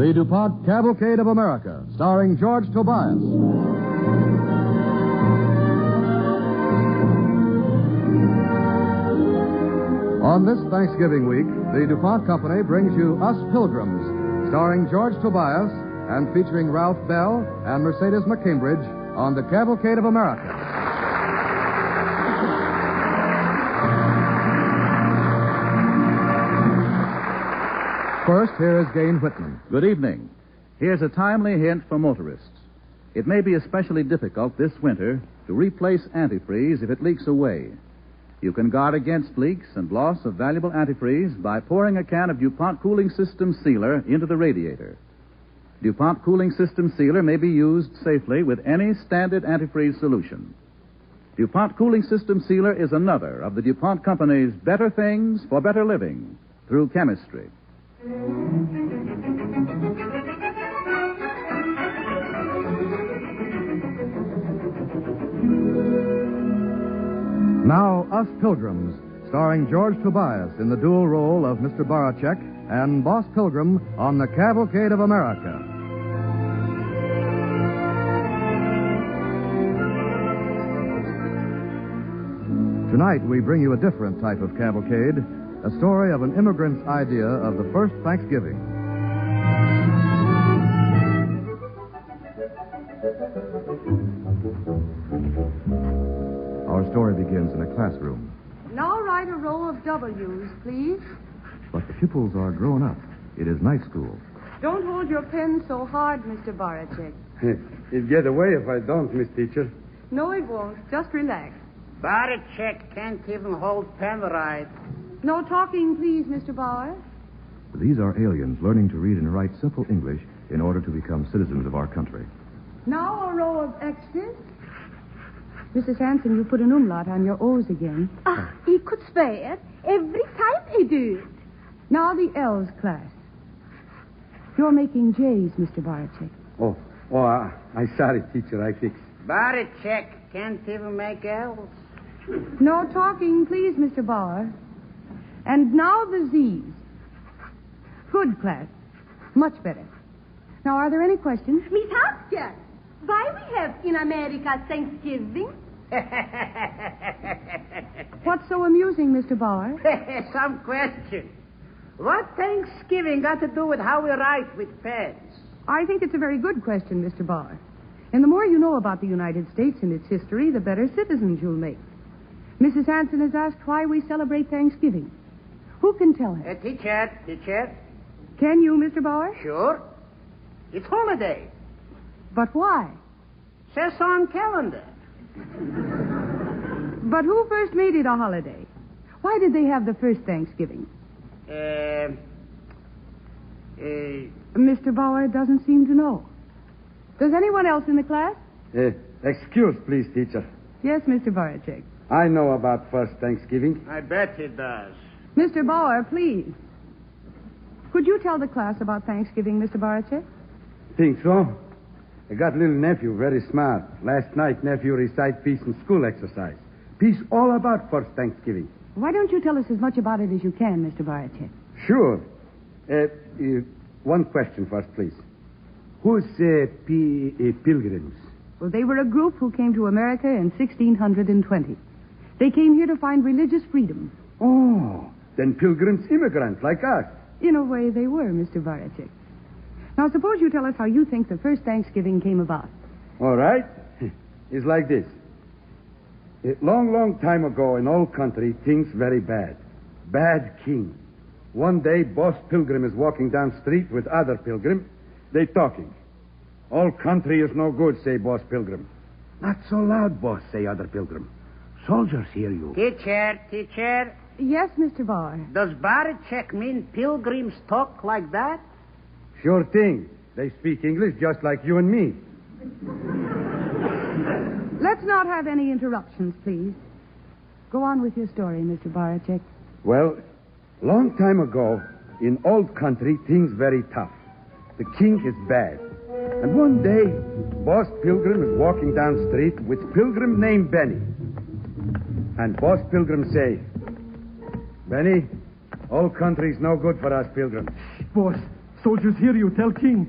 The DuPont Cavalcade of America, starring George Tobias. On this Thanksgiving week, the DuPont Company brings you Us Pilgrims, starring George Tobias and featuring Ralph Bell and Mercedes McCambridge on the Cavalcade of America. First, here is Gain Whitman. Good evening. Here's a timely hint for motorists. It may be especially difficult this winter to replace antifreeze if it leaks away. You can guard against leaks and loss of valuable antifreeze by pouring a can of DuPont Cooling System Sealer into the radiator. DuPont Cooling System Sealer may be used safely with any standard antifreeze solution. DuPont Cooling System Sealer is another of the DuPont Company's better things for better living through chemistry. Now, Us Pilgrims, starring George Tobias in the dual role of Mr. Barachek and Boss Pilgrim on the Cavalcade of America. Tonight, we bring you a different type of cavalcade, a story of an immigrant's idea of the first Thanksgiving. Our story begins in a classroom. Now write a row of W's, please. But the pupils are grown up. It is night school. Don't hold your pen so hard, Mr. Barachek. It'll get away if I don't, Miss Teacher. No, it won't. Just relax. Barachek can't even hold pen right. No talking, please, Mr. Bauer. These are aliens learning to read and write simple English in order to become citizens of our country. Now a row of X's. Mrs. Hanson, you put an umlaut on your O's again. He could swear every time he do it. Now the L's, class. You're making J's, Mr. Barachek. I'm sorry, Teacher. I fix. Barachek can't even make L's. No talking, please, Mr. Bauer. And now the Z's. Good, class. Much better. Now, are there any questions? Miss Hopkins, why we have in America Thanksgiving? What's so amusing, Mr. Bauer? Some question. What Thanksgiving got to do with how we write with pens? I think it's a very good question, Mr. Bauer. And the more you know about the United States and its history, the better citizens you'll make. Mrs. Hanson has asked why we celebrate Thanksgiving. Who can tell her? Teacher. Can you, Mr. Bauer? Sure. It's holiday. But why? Says on calendar. But who first made it a holiday? Why did they have the first Thanksgiving? Mr. Bauer doesn't seem to know. Does anyone else in the class? Excuse, please, Teacher. Yes, Mr. Barachek. I know about first Thanksgiving. I bet he does. Mr. Bauer, please. Could you tell the class about Thanksgiving, Mr. Barachek? Think so? I got little nephew, very smart. Last night, nephew recite piece in school exercise. Piece all about first Thanksgiving. Why don't you tell us as much about it as you can, Mr. Barachek? Sure. One question first, please. Who's Pilgrims? Well, they were a group who came to America in 1620. They came here to find religious freedom. Oh, then Pilgrims immigrants like us. In a way, they were, Mr. Barachek. Now, suppose you tell us how you think the first Thanksgiving came about. All right. It's like this. A long time ago in old country, things very bad. Bad king. One day, Boss Pilgrim is walking down street with other Pilgrim. They talking. All country is no good, say Boss Pilgrim. Not so loud, boss, say other Pilgrim. Soldiers hear you. Teacher. Yes, Mr. Bauer. Does Barachek mean pilgrims talk like that? Sure thing. They speak English just like you and me. Let's not have any interruptions, please. Go on with your story, Mr. Barachek. Well, long time ago, in old country, things very tough. The king is bad. And one day, Boss Pilgrim is walking down street with Pilgrim named Benny. And Boss Pilgrim say, Benny, old country's no good for us, Pilgrim. Boss, Soldiers, hear you. Tell King.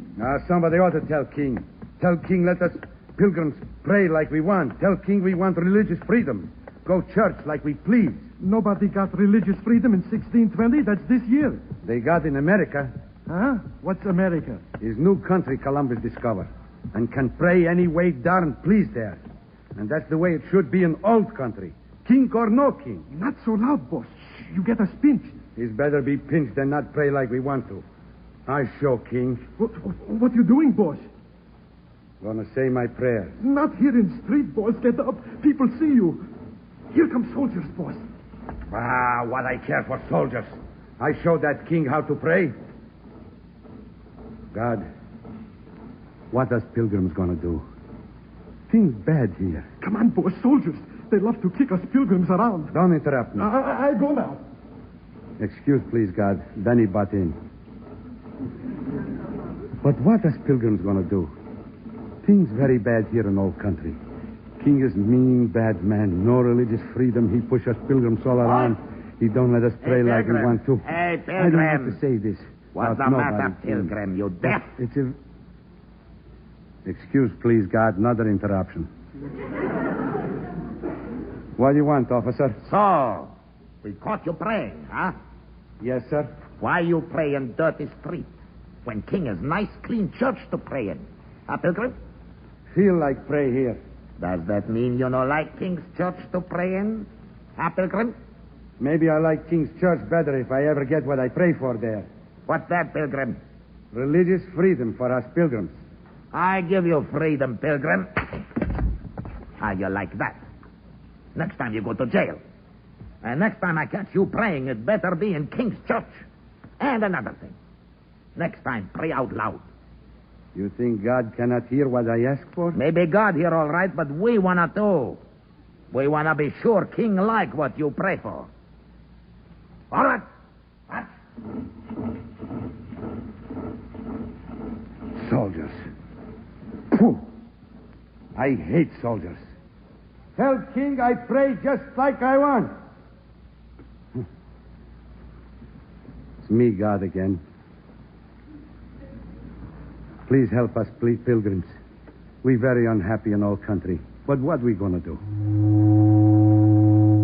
Somebody ought to tell King. Tell King let us pilgrims pray like we want. Tell King we want religious freedom. Go church like we please. Nobody got religious freedom in 1620. That's this year. They got in America. Huh? What's America? His new country Columbus discovered. And can pray any way darn please there. And that's the way it should be in old country. King or no king. Not so loud, boss. Shh, you get us pinched. He's better be pinched than not pray like we want to. I show King. What you doing, boss? Gonna say my prayers. Not here in street, boss. Get up. People see you. Here come soldiers, boss. What I care for soldiers. I show that King how to pray. God, what us pilgrims gonna do? Things bad here. Come on, boss. Soldiers. They love to kick us pilgrims around. Don't interrupt me. I go now. Excuse, please, God. Then he butt in. But what us pilgrims gonna do? Things very bad here in old country. King is mean, bad man. No religious freedom. He push us pilgrims all around. He don't let us pray like we want to. Hey, Pilgrim. I don't have to say this. What's the matter, Pilgrim? You deaf? It's a... Excuse, please, God. Another interruption. What do you want, officer? So, we caught you praying, huh? Yes, sir. Why you pray in dirty street when King is nice, clean church to pray in? Huh, Pilgrim? Feel like pray here. Does that mean you don't like King's church to pray in? Huh, Pilgrim? Maybe I like King's church better if I ever get what I pray for there. What's that, Pilgrim? Religious freedom for us pilgrims. I give you freedom, Pilgrim. How you like that? Next time you go to jail. And next time I catch you praying, it better be in King's church. And another thing. Next time, pray out loud. You think God cannot hear what I ask for? Maybe God hear all right, but we wanna too. We wanna be sure King like what you pray for. All right. What? Soldiers. Pooh. I hate soldiers. Tell King I pray just like I want. It's me, God, again. Please help us, please, pilgrims. We very unhappy in all country. But what we gonna do?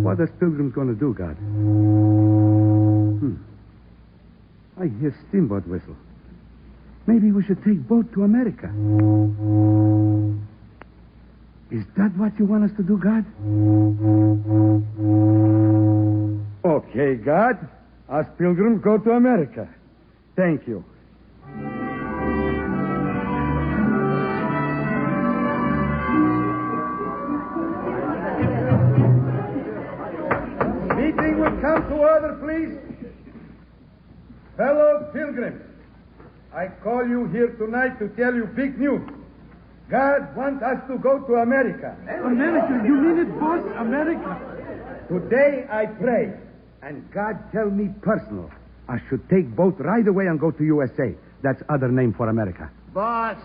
What is pilgrims gonna do, God? I hear steamboat whistle. Maybe we should take boat to America. Is that what you want us to do, God? Okay, God. Us pilgrims go to America. Thank you. Meeting will come to order, please. Fellow pilgrims, I call you here tonight to tell you big news. God wants us to go to America. America? You mean it, boss? America? Today I pray, and God tell me personal. I should take boat right away and go to USA. That's other name for America. Boss.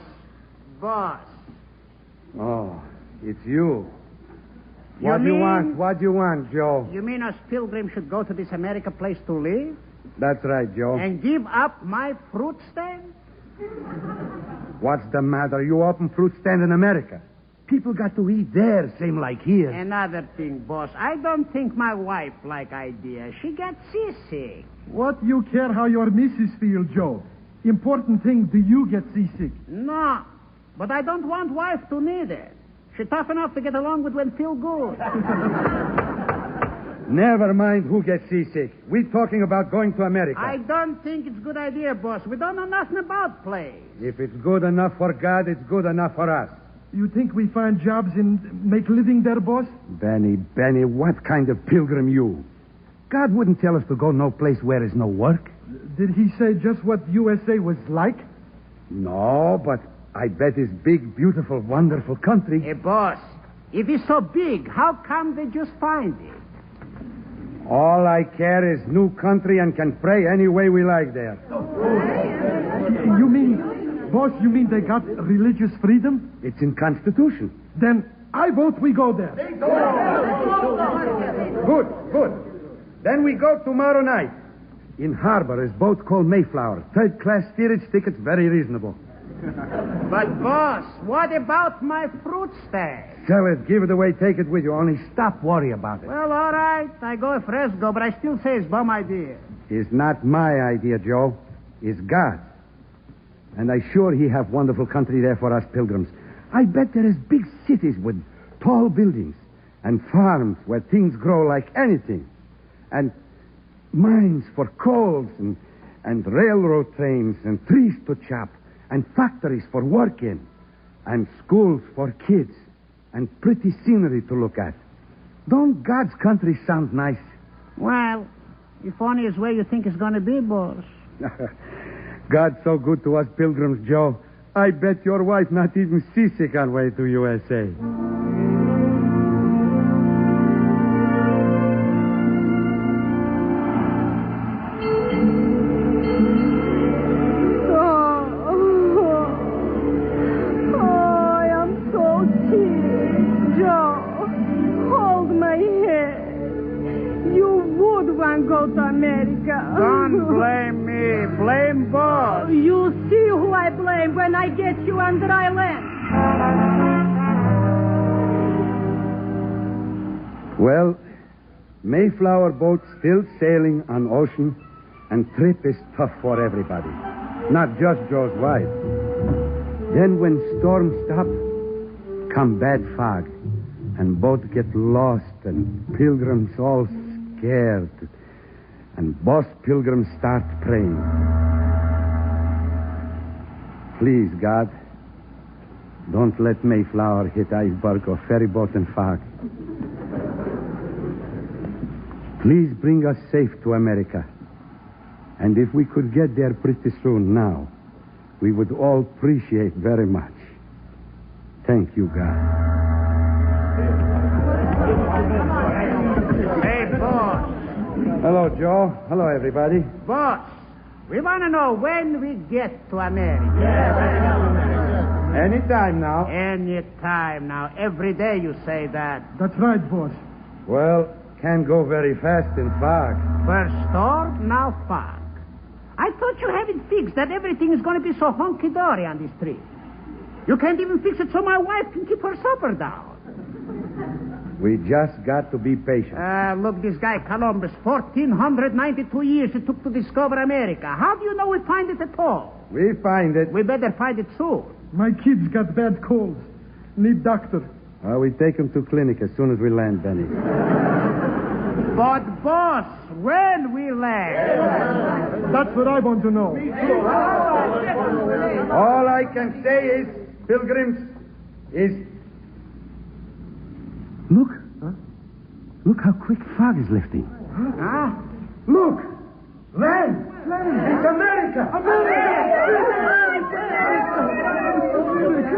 Oh, it's you. What do you want? What do you want, Joe? You mean us pilgrims should go to this America place to live? That's right, Joe. And give up my fruit stand? What's the matter? You open fruit stand in America. People got to eat there, same like here. Another thing, boss. I don't think my wife like idea. She gets seasick. What you care how your missus feel, Joe? Important thing, do you get seasick? No, but I don't want wife to need it. She tough enough to get along with when feel good. Never mind who gets seasick. We're talking about going to America. I don't think it's a good idea, boss. We don't know nothing about place. If it's good enough for God, it's good enough for us. You think we find jobs and make living there, boss? Benny, what kind of pilgrim you? God wouldn't tell us to go no place where there's no work. Did he say just what USA was like? No, but I bet it's big, beautiful, wonderful country. Hey, boss, if it's so big, how come they just find it? All I care is new country and can pray any way we like there. You mean, boss, you mean they got religious freedom? It's in Constitution. Then I vote we go there. Good. Then we go tomorrow night. In harbor is boat called Mayflower. Third-class steerage tickets, very reasonable. But, boss, what about my fruit stand? Sell it, give it away, take it with you. Only stop worry about it. Well, all right. I go Fresco, but I still say it's bum idea. It's not my idea, Joe. It's God's. And I sure he have wonderful country there for us pilgrims. I bet there is big cities with tall buildings and farms where things grow like anything. And mines for coals and railroad trains and trees to chop and factories for work in and schools for kids and pretty scenery to look at. Don't God's country sound nice? Well, if only is where you think it's going to be, boss. God's so good to us pilgrims, Joe. I bet your wife not even seasick on way to USA. Go to America. Don't blame me. Blame boss. You see who I blame when I get you on dry land. Well, Mayflower boat still sailing on ocean, and trip is tough for everybody. Not just Joe's wife. Then when storms stop, come bad fog, and boat get lost, and pilgrims all scared. And Boss Pilgrim starts praying. Please, God, don't let Mayflower hit iceberg or ferryboat and fog. Please bring us safe to America. And if we could get there pretty soon now, we would all appreciate very much. Thank you, God. Hey, boss. Hello, Joe. Hello, everybody. Boss, we want to know when we get to America. Anytime now. Any time now. Every day you say that. That's right, boss. Well, can't go very fast in fog. First storm, now fog. I thought you had it fixed that everything is going to be so hunky-dory on this trip. You can't even fix it so my wife can keep her supper down. We just got to be patient. Look, this guy Columbus, 1,492 years it took to discover America. How do you know we find it at all? We find it. We better find it soon. My kids got bad colds. Need doctor. We take them to clinic as soon as we land, Benny. But, boss, when we land? That's what I want to know. All I can say is, pilgrims, is... Look. Huh? Look how quick fog is lifting. Huh? Look. Land. It's America.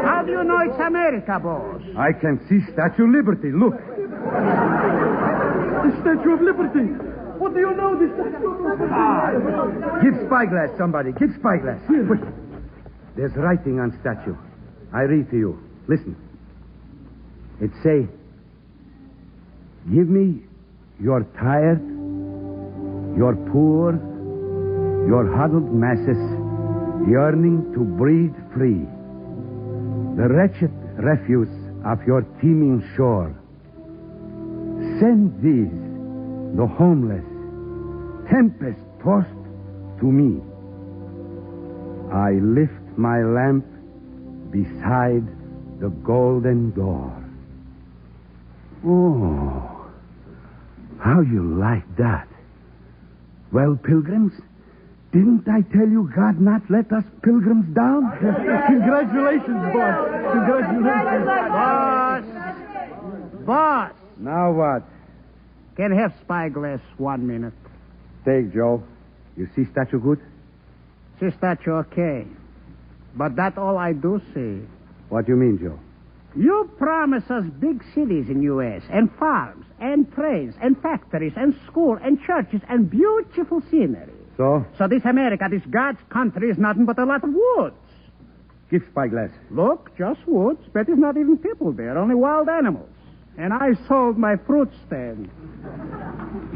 How do you know it's America, boss? I can see Statue of Liberty. Look. The Statue of Liberty. What do you know, the Statue of Liberty? Give spyglass, somebody. Give spyglass. Here. Wait. There's writing on statue. I read to you. Listen. It say, give me your tired, your poor, your huddled masses yearning to breathe free. The wretched refuse of your teeming shore. Send these, the homeless, tempest-tossed, to me. I lift my lamp beside the golden door. Oh, how you like that? Well, pilgrims, didn't I tell you God not let us pilgrims down? Congratulations, boss. Congratulations. Boss. Now what? Can I have spyglass 1 minute? Take, Joe. You see statue good? See statue okay. But that all I do see. What do you mean, Joe? You promise us big cities in U.S. and farms and trains and factories and school and churches and beautiful scenery. So? So this America, this God's country, is nothing but a lot of woods. Give spyglass. Look, just woods, but there's not even people there, only wild animals. And I sold my fruit stand.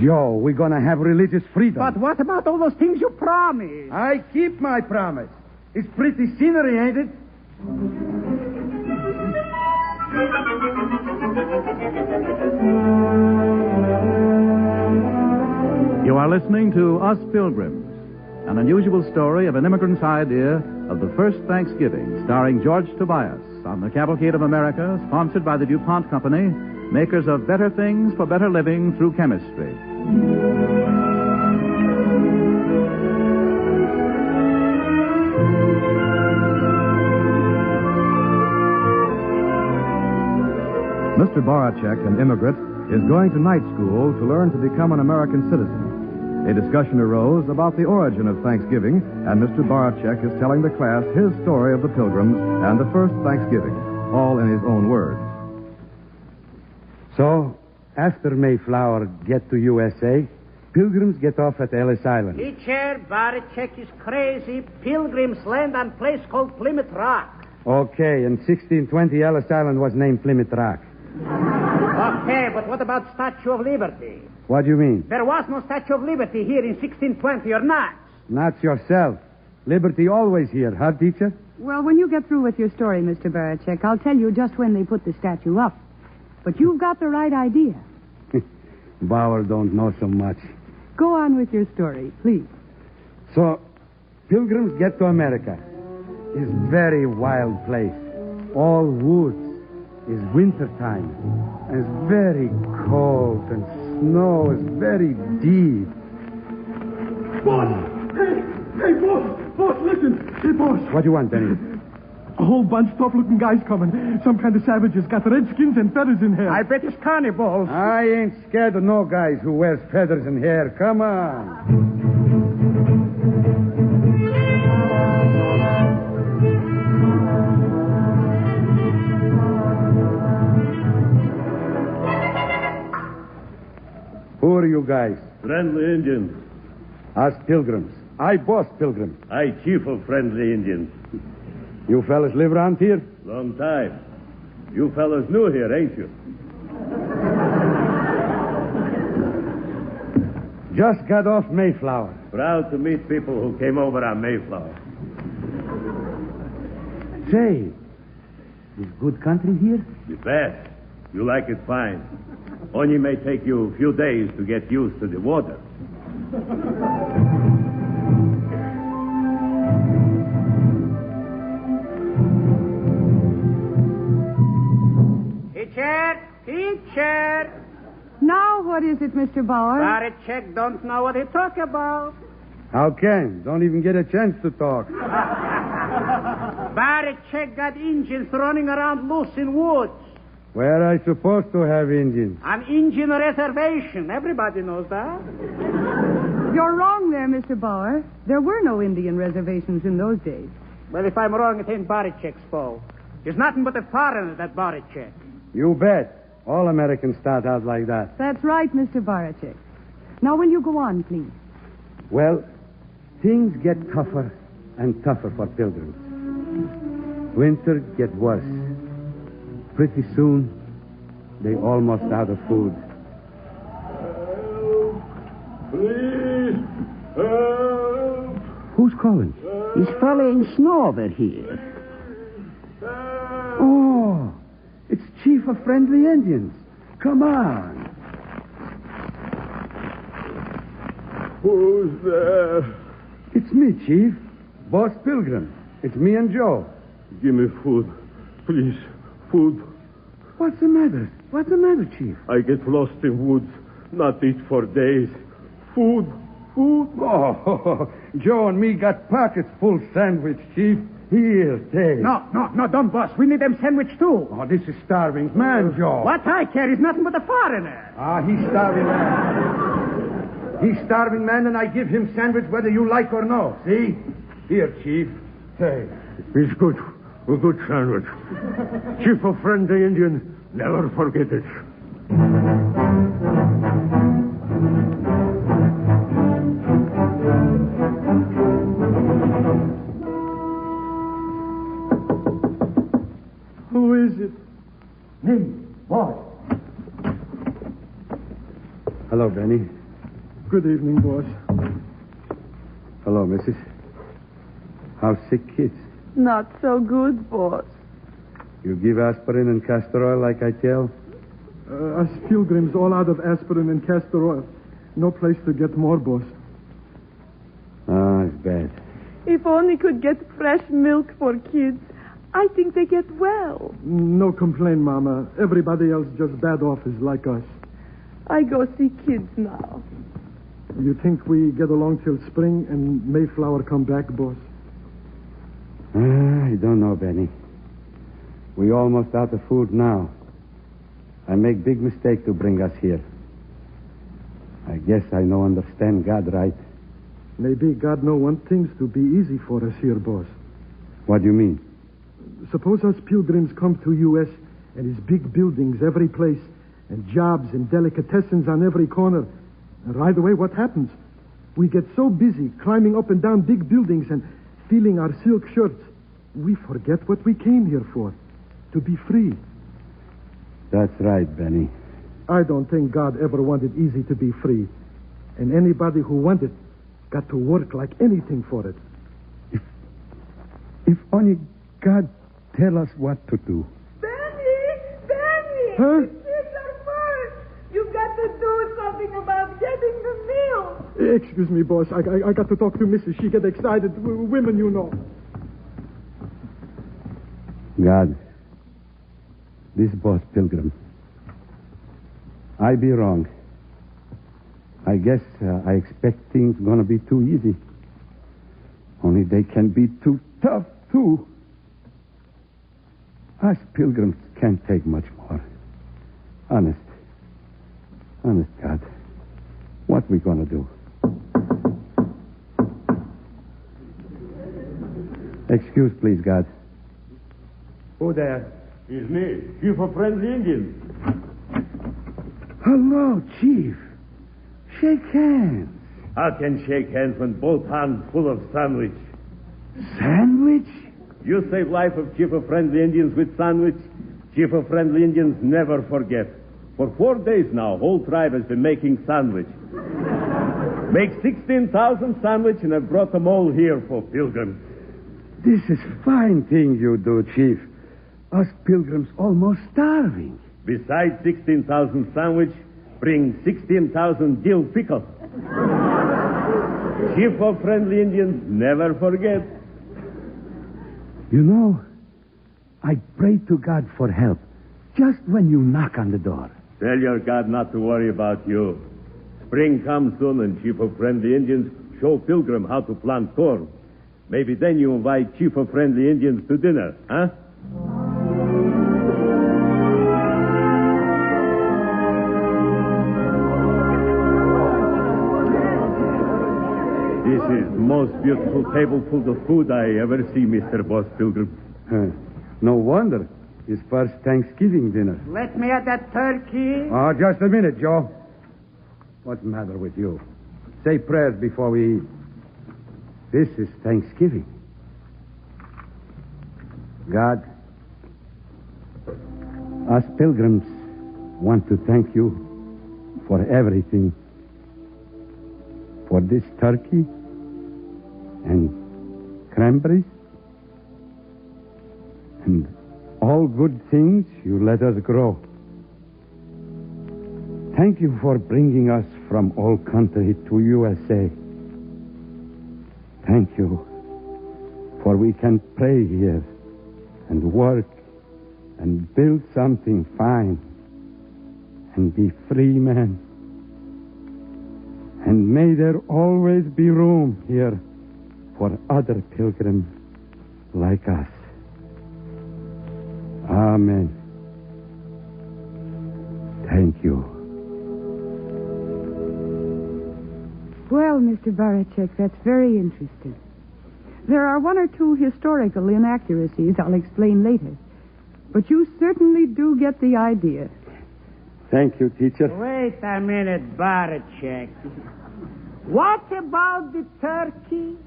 Joe, we're going to have religious freedom. But what about all those things you promised? I keep my promise. It's pretty scenery, ain't it? You are listening to Us Pilgrims, an unusual story of an immigrant's idea of the first Thanksgiving, starring George Tobias on the Cavalcade of America, sponsored by the DuPont Company, makers of better things for better living through chemistry. Mr. Baracek, an immigrant, is going to night school to learn to become an American citizen. A discussion arose about the origin of Thanksgiving, and Mr. Baracek is telling the class his story of the Pilgrims and the first Thanksgiving, all in his own words. So, after Mayflower get to USA, Pilgrims get off at Ellis Island. Teacher, Baracek is crazy. Pilgrims land on a place called Plymouth Rock. Okay, in 1620, Ellis Island was named Plymouth Rock. Okay, but what about Statue of Liberty? What do you mean? There was no Statue of Liberty here in 1620, or not? Not yourself. Liberty always here, huh, teacher? Well, when you get through with your story, Mr. Baracek, I'll tell you just when they put the statue up. But you've got the right idea. Bauer don't know so much. Go on with your story, please. So, Pilgrims get to America. It's very wild place. All woods. It's winter time. And it's very cold, and snow is very deep. Boss! Hey, boss! Boss, listen! Hey, boss! What do you want, Benny? A whole bunch of tough-looking guys coming. Some kind of savages. Got red skins and feathers in hair. I bet it's cannibals. I ain't scared of no guys who wears feathers and hair. Come on. Who are you guys? Friendly Indians. Us Pilgrims. I boss Pilgrim. I chief of friendly Indians. You fellas live around here? Long time. You fellas new here, ain't you? Just got off Mayflower. Proud to meet people who came over on Mayflower. Say, is good country here? The best. You like it fine. Only may take you a few days to get used to the water. Teacher! Now, what is it, Mr. Bauer? Baracek don't know what he talk about. How can? Don't even get a chance to talk. Baracek got Indians running around loose in woods. Where are I supposed to have Indians? An Indian reservation. Everybody knows that. You're wrong there, Mr. Bauer. There were no Indian reservations in those days. Well, if I'm wrong, it ain't Baracek's fault. He's nothing but a foreigner, that Baracek. You bet. All Americans start out like that. That's right, Mr. Baracek. Now, will you go on, please? Well, things get tougher and tougher for Pilgrims. Winter get worse. Pretty soon, they almost out of food. Please, help! Who's calling? He's following snow over here. Oh, it's Chief of Friendly Indians. Come on. Who's there? It's me, Chief. Boss Pilgrim. It's me and Joe. Give me food. Please, food. What's the matter? What's the matter, Chief? I get lost in woods. Not eat for days. Food. Oh, Joe and me got pockets full sandwich, Chief. Here, take. No, don't, boss. We need them sandwich, too. Oh, this is starving man, Joe. What I care is nothing but a foreigner. Ah, he's starving man. He's starving man, and I give him sandwich whether you like or no. See? Here, Chief. Take. It's good. A good sandwich. Chief of Friendly Indian, never forget it. Who is it? Me, boss. Hello, Benny. Good evening, boss. Hello, missus. How's sick kids? Not so good, boss. You give aspirin and castor oil like I tell? Us pilgrims all out of aspirin and castor oil. No place to get more, boss. Ah, it's bad. If only could get fresh milk for kids. I think they get well. No complaint, Mama. Everybody else just bad off is like us. I go see kids now. You think we get along till spring and Mayflower come back, boss? I don't know, Benny. We almost out of food now. I make big mistake to bring us here. I guess I no understand God right. Maybe God no want things to be easy for us here, boss. What do you mean? Suppose us pilgrims come to U.S. and his big buildings every place and jobs and delicatessens on every corner. And right away, what happens? We get so busy climbing up and down big buildings and feeling our silk shirts, we forget what we came here for, to be free. That's right, Benny. I don't think God ever wanted easy to be free. And anybody who wanted got to work like anything for it. If only God tell us what to do. Benny! Huh? The kids are first. You've got to do something about getting the milk. Excuse me, boss. I got to talk to Mrs. She get excited. Women, you know. God, this boss Pilgrim, I be wrong. I guess I expect things gonna be too easy. Only they can be too tough, too. Us pilgrims can't take much more. Honest, God. What we gonna do? Excuse, please, God. Who there? It's me, Chief of Friendly Indians. Hello, Chief. Shake hands. I can shake hands when both hands full of sandwich. Sandwich? You save life of Chief of Friendly Indians with sandwich. Chief of Friendly Indians never forget. For 4 days now, whole tribe has been making sandwich. Make 16,000 sandwich, and I've brought them all here for pilgrims. This is fine thing you do, Chief. Us pilgrims almost starving. Besides 16,000 sandwich, bring 16,000 dill pickle. Chief of Friendly Indians never forget. You know, I prayed to God for help just when you knock on the door. Tell your God not to worry about you. Spring comes soon, and Chief of Friendly Indians show Pilgrim how to plant corn. Maybe then you invite Chief of Friendly Indians to dinner, huh? This is most beautiful table full of food I ever see, Mr. Boss Pilgrim. No wonder. His first Thanksgiving dinner. Let me at that turkey. Oh, just a minute, Joe. What's the matter with you? Say prayers before we eat. This is Thanksgiving. God, us pilgrims want to thank you for everything. For this turkey and cranberries and all good things you let us grow. Thank you for bringing us from all country to USA. Thank you for we can pray here and work and build something fine and be free men. And may there always be room here for other pilgrims like us. Amen. Thank you. Well, Mr. Barachek, that's very interesting. There are one or two historical inaccuracies I'll explain later. But you certainly do get the idea. Thank you, teacher. Wait a minute, Barachek. What about the turkey?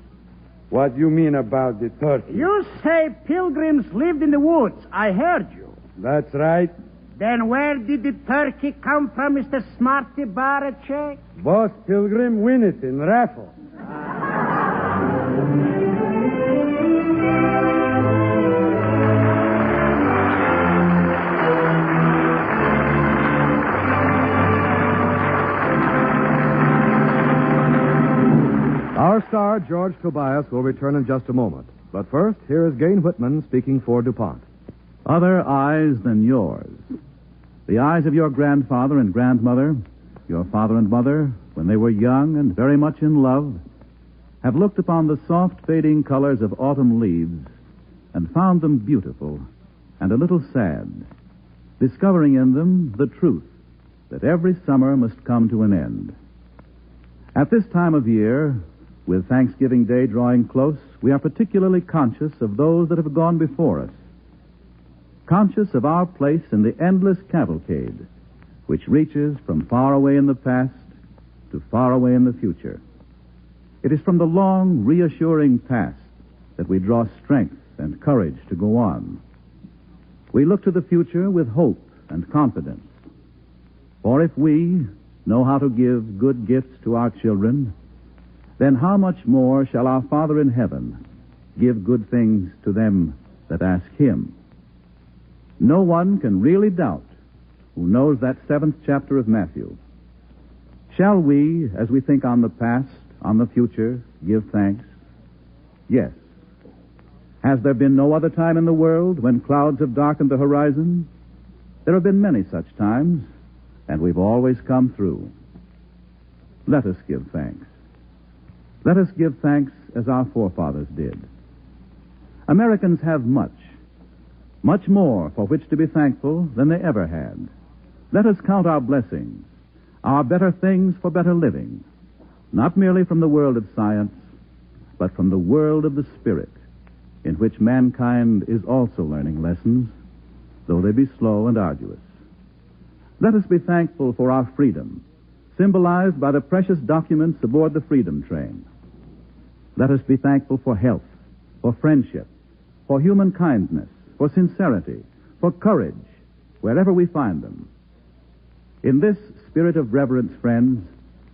What do you mean about the turkey? You say pilgrims lived in the woods. I heard you. That's right. Then where did the turkey come from, Mr. Smarty Baracek? Boss Pilgrim win it in raffle. Our star, George Tobias, will return in just a moment. But first, here is Gain Whitman speaking for DuPont. Other eyes than yours. The eyes of your grandfather and grandmother, your father and mother, when they were young and very much in love, have looked upon the soft fading colors of autumn leaves and found them beautiful and a little sad, discovering in them the truth that every summer must come to an end. At this time of year, with Thanksgiving Day drawing close, we are particularly conscious of those that have gone before us, conscious of our place in the endless cavalcade, which reaches from far away in the past to far away in the future. It is from the long, reassuring past that we draw strength and courage to go on. We look to the future with hope and confidence. For if we know how to give good gifts to our children, then how much more shall our Father in heaven give good things to them that ask him? No one can really doubt who knows that 7th chapter of Matthew. Shall we, as we think on the past, on the future, give thanks? Yes. Has there been no other time in the world when clouds have darkened the horizon? There have been many such times, and we've always come through. Let us give thanks. Let us give thanks as our forefathers did. Americans have much more for which to be thankful than they ever had. Let us count our blessings, our better things for better living, not merely from the world of science, but from the world of the spirit, in which mankind is also learning lessons, though they be slow and arduous. Let us be thankful for our freedom, symbolized by the precious documents aboard the Freedom Train. Let us be thankful for health, for friendship, for human kindness, for sincerity, for courage, wherever we find them. In this spirit of reverence, friends,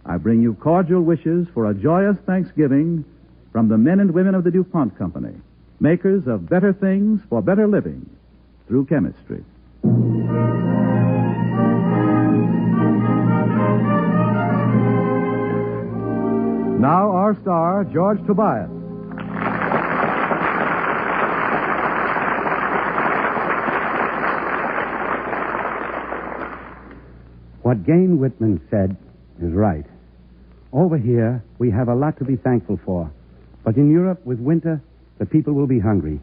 I bring you cordial wishes for a joyous Thanksgiving from the men and women of the DuPont Company, makers of better things for better living through chemistry. Now, our star, George Tobias. What Gain Whitman said is right. Over here, we have a lot to be thankful for. But in Europe, with winter, the people will be hungry.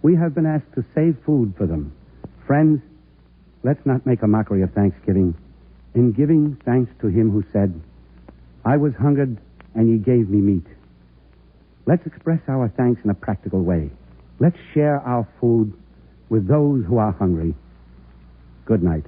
We have been asked to save food for them. Friends, let's not make a mockery of Thanksgiving. In giving thanks to him who said, "I was hungered, and ye gave me meat." Let's express our thanks in a practical way. Let's share our food with those who are hungry. Good night.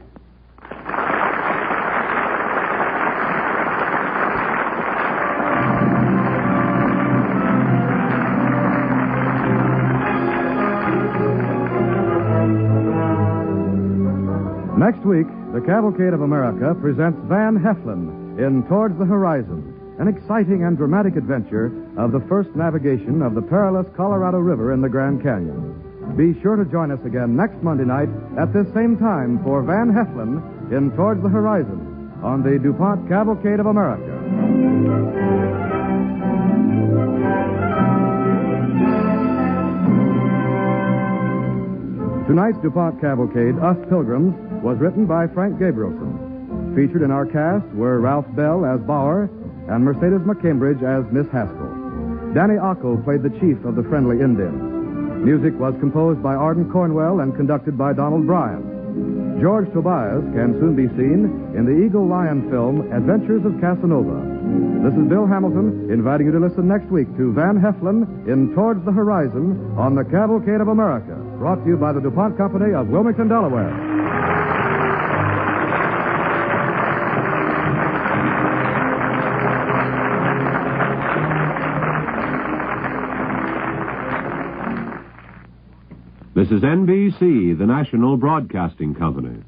Next week, the Cavalcade of America presents Van Heflin in Towards the Horizon, an exciting and dramatic adventure of the first navigation of the perilous Colorado River in the Grand Canyon. Be sure to join us again next Monday night at this same time for Van Heflin in Towards the Horizon on the DuPont Cavalcade of America. Tonight's DuPont Cavalcade, Us Pilgrims, was written by Frank Gabrielson. Featured in our cast were Ralph Bell as Bauer and Mercedes McCambridge as Miss Haskell. Danny Ockel played the chief of the Friendly Indians. Music was composed by Arden Cornwell and conducted by Donald Bryan. George Tobias can soon be seen in the Eagle Lion film Adventures of Casanova. This is Bill Hamilton inviting you to listen next week to Van Heflin in Towards the Horizon on the Cavalcade of America, brought to you by the DuPont Company of Wilmington, Delaware. This is NBC, the national broadcasting company.